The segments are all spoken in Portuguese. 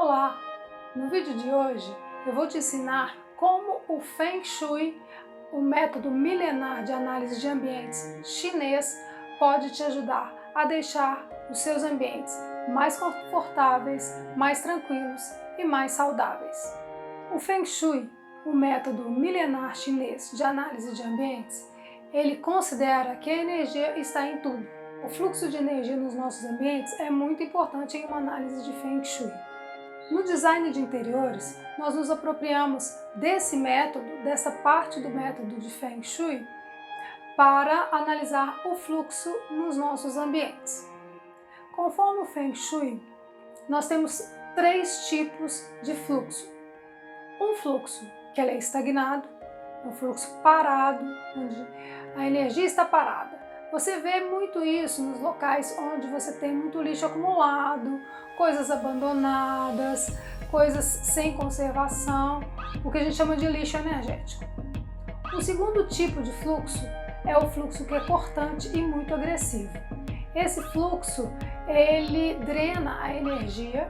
Olá! No vídeo de hoje eu vou te ensinar como o Feng Shui, o método milenar de análise de ambientes chinês, pode te ajudar a deixar os seus ambientes mais confortáveis, mais tranquilos e mais saudáveis. O Feng Shui, o método milenar chinês de análise de ambientes, ele considera que a energia está em tudo. O fluxo de energia nos nossos ambientes é muito importante em uma análise de Feng Shui. No design de interiores, nós nos apropriamos desse método, dessa parte do método de Feng Shui, para analisar o fluxo nos nossos ambientes. Conforme o Feng Shui, nós temos três tipos de fluxo. Um fluxo que ele é estagnado, um fluxo parado, onde a energia está parada. Você vê muito isso nos locais onde você tem muito lixo acumulado, coisas abandonadas, coisas sem conservação, o que a gente chama de lixo energético. O segundo tipo de fluxo é o fluxo que é cortante e muito agressivo. Esse fluxo, ele drena a energia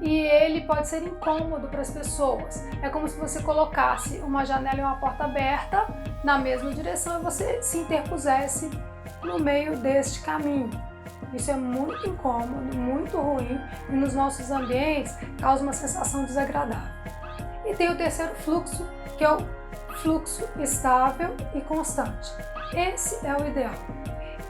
e ele pode ser incômodo para as pessoas. É como se você colocasse uma janela e uma porta aberta na mesma direção e você se interpusesse no meio deste caminho. Isso é muito incômodo, muito ruim e nos nossos ambientes causa uma sensação desagradável. E tem o terceiro fluxo, que é o fluxo estável e constante. Esse é o ideal.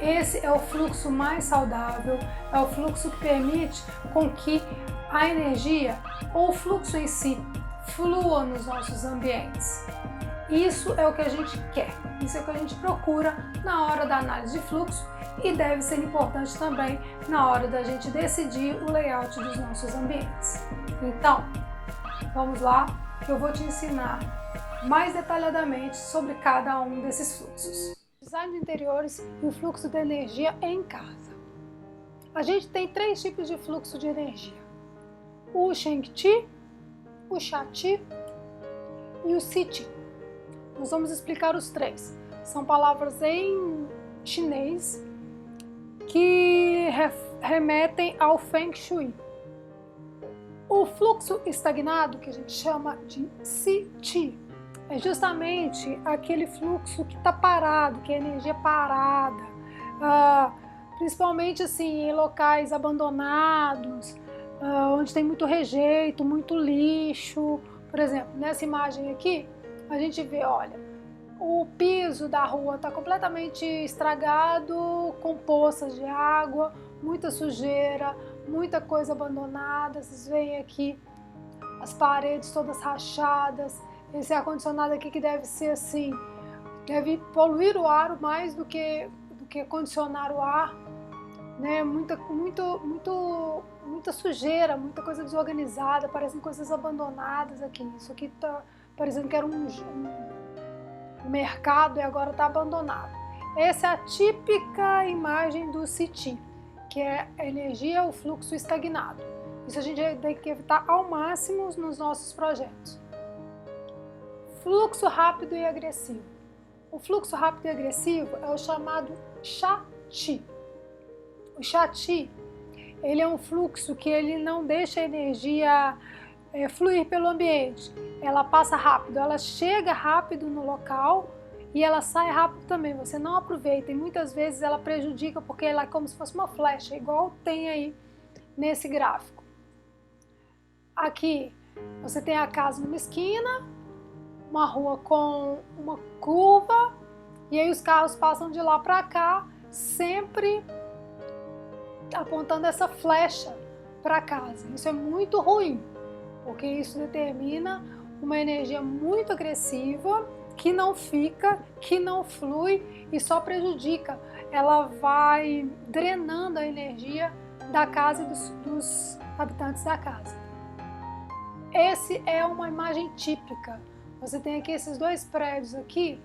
Esse é o fluxo mais saudável, é o fluxo que permite com que a energia ou o fluxo em si flua nos nossos ambientes. Isso é o que a gente quer, isso é o que a gente procura na hora da análise de fluxo e deve ser importante também na hora da gente decidir o layout dos nossos ambientes. Então, vamos lá que eu vou te ensinar mais detalhadamente sobre cada um desses fluxos. Design de interiores e o fluxo de energia em casa. A gente tem três tipos de fluxo de energia: o Sheng-Chi, o Sha-Chi e o Si-Chi. Nós vamos explicar os três. São palavras em chinês que remetem ao Feng Shui. O fluxo estagnado, que a gente chama de Si-Chi, é justamente aquele fluxo que está parado, que é energia parada, principalmente assim, em locais abandonados, onde tem muito rejeito, muito lixo. Por exemplo, nessa imagem aqui, a gente vê, olha, o piso da rua está completamente estragado, com poças de água, muita sujeira, muita coisa abandonada. Vocês veem aqui as paredes todas rachadas. Esse ar-condicionado aqui que deve ser assim, deve poluir o ar mais do que condicionar o ar, né? Muita sujeira, muita coisa desorganizada, parecem coisas abandonadas aqui. Isso aqui tá parecendo que era um mercado e agora está abandonado. Essa é a típica imagem do Si-Chi, que é a energia, o fluxo estagnado. Isso a gente tem que evitar ao máximo nos nossos projetos. Fluxo rápido e agressivo. O fluxo rápido e agressivo é o chamado Sha-Chi. O Sha-Chi, ele é um fluxo que ele não deixa a energia fluir pelo ambiente. Ela passa rápido, ela chega rápido no local e ela sai rápido também. Você não aproveita e muitas vezes ela prejudica porque ela é como se fosse uma flecha, igual tem aí nesse gráfico. Aqui você tem a casa numa esquina, uma rua com uma curva e aí os carros passam de lá para cá, sempre apontando essa flecha para casa. Isso é muito ruim, porque isso determina uma energia muito agressiva que não fica, que não flui e só prejudica. Ela vai drenando a energia da casa e dos habitantes da casa. Esse é uma imagem típica. Você tem aqui esses dois prédios aqui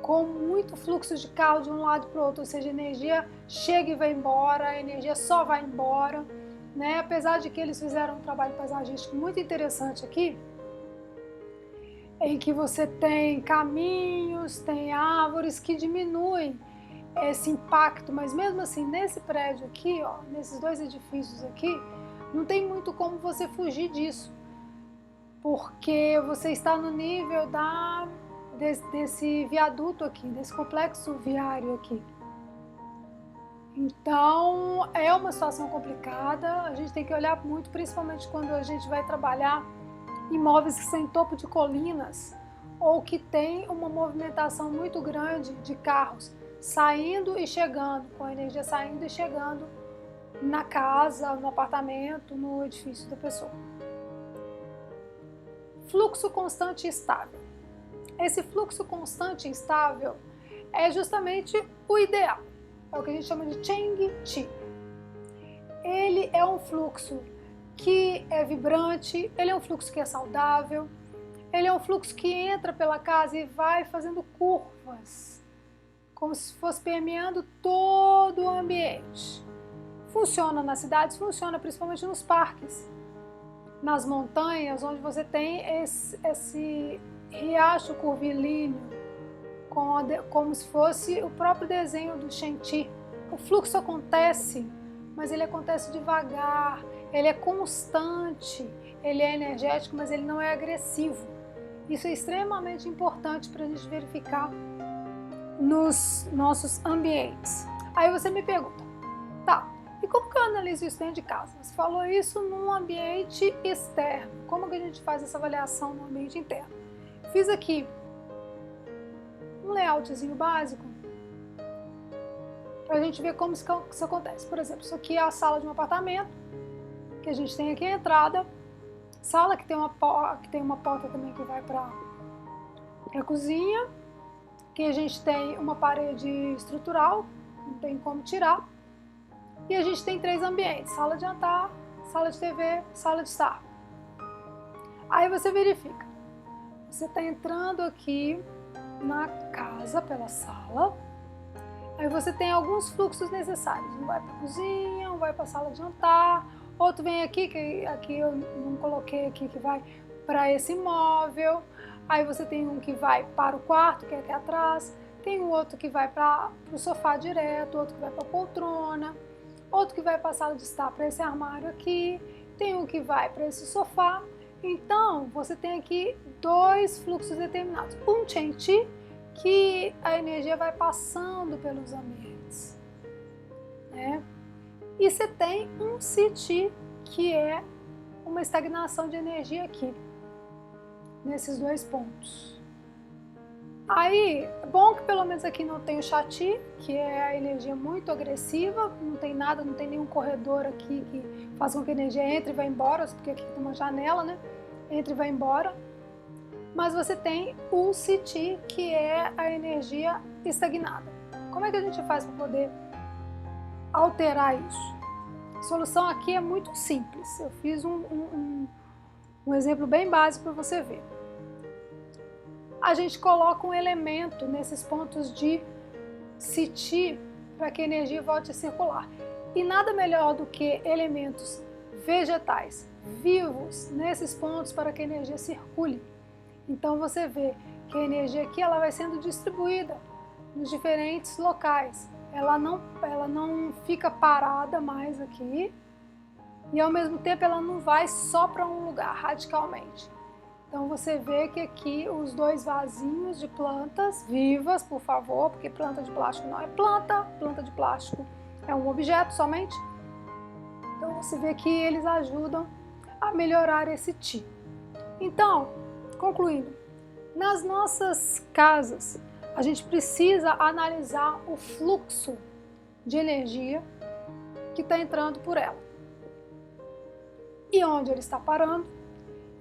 com muito fluxo de carro de um lado para o outro, ou seja, a energia chega e vai embora, a energia só vai embora, né? Apesar de que eles fizeram um trabalho paisagístico muito interessante aqui, em que você tem caminhos, tem árvores que diminuem esse impacto, mas mesmo assim nesse prédio aqui, ó, nesses dois edifícios aqui, Não tem muito como você fugir disso, porque você está no nível desse viaduto aqui, desse complexo viário aqui. Então, é uma situação complicada, a gente tem que olhar muito, principalmente quando a gente vai trabalhar imóveis que são em topo de colinas ou que tem uma movimentação muito grande de carros saindo e chegando, com a energia saindo e chegando na casa, no apartamento, no edifício da pessoa. Fluxo constante e estável. Esse fluxo constante e estável é justamente o ideal. É o que a gente chama de Cheng Chi. Ele é um fluxo que é vibrante, ele é um fluxo que é saudável, ele é um fluxo que entra pela casa e vai fazendo curvas, como se fosse permeando todo o ambiente. Funciona nas cidades, funciona principalmente nos parques, nas montanhas, onde você tem esse riacho curvilíneo, como se fosse o próprio desenho do Shang Chi. O fluxo acontece, mas ele acontece devagar, ele é constante, ele é energético, mas ele não é agressivo. Isso é extremamente importante para a gente verificar nos nossos ambientes. Aí você me pergunta, tá, e como que eu analiso isso dentro de casa? Você falou isso num ambiente externo, como que a gente faz essa avaliação no ambiente interno? Fiz aqui um layoutzinho básico para a gente ver como isso acontece. Por exemplo, isso aqui é a sala de um apartamento, que a gente tem aqui a entrada, sala que tem uma porta também que vai para a cozinha, que a gente tem uma parede estrutural, não tem como tirar, e a gente tem 3 ambientes, sala de jantar, sala de TV, sala de estar. Aí você verifica, você está entrando aqui na casa pela sala, aí você tem alguns fluxos necessários, um vai para a cozinha, um vai para a sala de jantar, outro vem aqui, que aqui eu não coloquei aqui, que vai para esse imóvel, aí você tem um que vai para o quarto, que é aqui atrás, tem um outro que vai para o sofá direto, outro que vai para a poltrona, outro que vai para a sala de estar para esse armário aqui, tem um que vai para esse sofá. Então, você tem aqui 2 fluxos determinados. Um Cheng Chi, que a energia vai passando pelos ambientes, né? E você tem um Si Chi, que é uma estagnação de energia aqui, nesses 2 pontos. Aí, é bom que pelo menos aqui não tem o Sha Chi, que é a energia muito agressiva, não tem nada, não tem nenhum corredor aqui que faça com que a energia entre e vá embora, porque aqui tem uma janela, né? Entra e vai embora. Mas você tem o Si Chi, que é a energia estagnada. Como é que a gente faz para poder alterar isso? A solução aqui é muito simples. Eu fiz um exemplo bem básico para você ver. A gente coloca um elemento nesses pontos de Si Chi para que a energia volte a circular. E nada melhor do que elementos vegetais vivos nesses pontos para que a energia circule. Então você vê que a energia aqui ela vai sendo distribuída nos diferentes locais. Ela não fica parada mais aqui e ao mesmo tempo ela não vai só para um lugar radicalmente. Então você vê que aqui os 2 vasinhos de plantas vivas, por favor, porque planta de plástico não é planta, planta de plástico é um objeto somente. Então você vê que eles ajudam a melhorar esse Chi. Então, concluindo, nas nossas casas a gente precisa analisar o fluxo de energia que está entrando por ela e onde ele está parando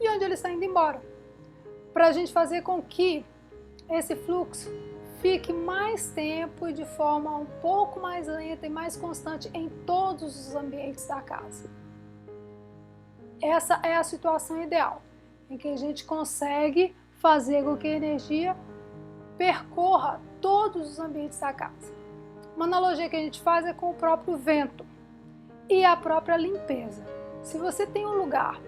e onde ele está indo embora, para a gente fazer com que esse fluxo fique mais tempo e de forma um pouco mais lenta e mais constante em todos os ambientes da casa. Essa é a situação ideal, em que a gente consegue fazer com que a energia percorra todos os ambientes da casa. Uma analogia que a gente faz é com o próprio vento e a própria limpeza. Se você tem um lugar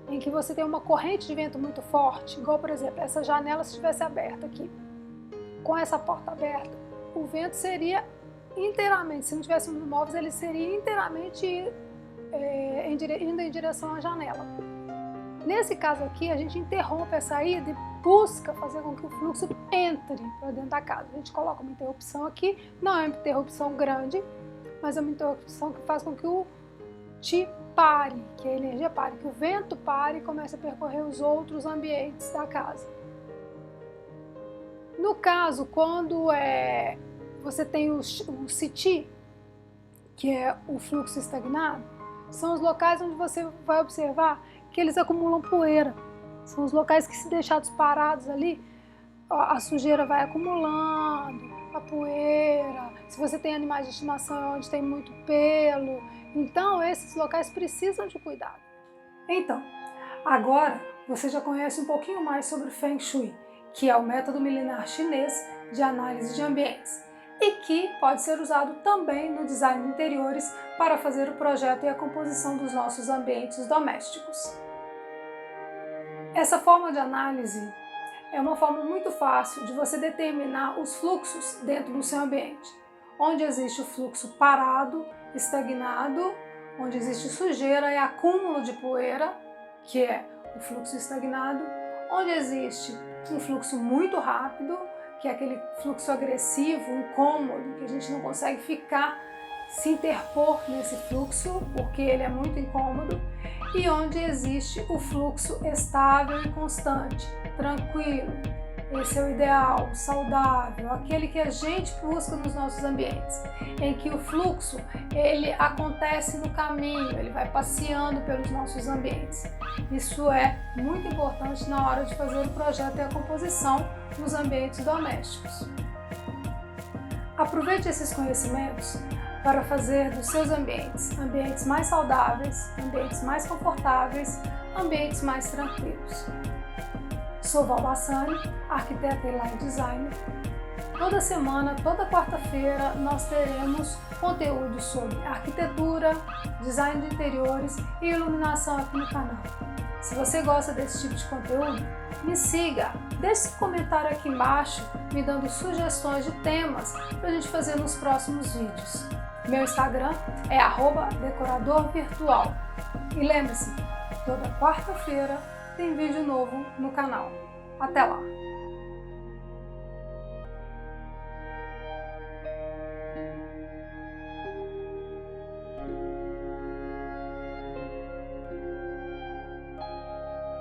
em que você tem uma corrente de vento muito forte, igual por exemplo, essa janela se estivesse aberta aqui, com essa porta aberta, o vento seria inteiramente, se não tivéssemos móveis, ele seria inteiramente indo em direção à janela. Nesse caso aqui, a gente interrompe a saída e busca fazer com que o fluxo entre para dentro da casa. A gente coloca uma interrupção aqui, não é uma interrupção grande, mas é uma interrupção que faz com que o Qi pare, que a energia pare, que o vento pare e comece a percorrer os outros ambientes da casa. No caso, quando você tem o Siti, que é o fluxo estagnado, são os locais onde você vai observar que eles acumulam poeira. São os locais que, se deixados parados ali, a sujeira vai acumulando, a poeira. Se você tem animais de estimação onde tem muito pelo, então esses locais precisam de cuidado. Então, agora você já conhece um pouquinho mais sobre o Feng Shui, que é o método milenar chinês de análise de ambientes e que pode ser usado também no design de interiores para fazer o projeto e a composição dos nossos ambientes domésticos. Essa forma de análise é uma forma muito fácil de você determinar os fluxos dentro do seu ambiente, onde existe o fluxo parado, estagnado, onde existe sujeira e acúmulo de poeira, que é o fluxo estagnado, onde existe um fluxo muito rápido, que é aquele fluxo agressivo, incômodo, que a gente não consegue se interpor nesse fluxo, porque ele é muito incômodo, e onde existe o fluxo estável e constante, tranquilo. Esse é o ideal, o saudável, aquele que a gente busca nos nossos ambientes, em que o fluxo ele acontece no caminho, ele vai passeando pelos nossos ambientes. Isso é muito importante na hora de fazer o projeto e a composição nos ambientes domésticos. Aproveite esses conhecimentos para fazer dos seus ambientes mais saudáveis, ambientes mais confortáveis, ambientes mais tranquilos. Sou Val Bassani, arquiteta e line designer. Toda semana, toda quarta-feira, nós teremos conteúdo sobre arquitetura, design de interiores e iluminação aqui no canal. Se você gosta desse tipo de conteúdo, me siga, deixe seu comentário aqui embaixo, me dando sugestões de temas para a gente fazer nos próximos vídeos. Meu Instagram é @decoradorvirtual. E lembre-se, toda quarta-feira tem vídeo novo no canal. Até lá!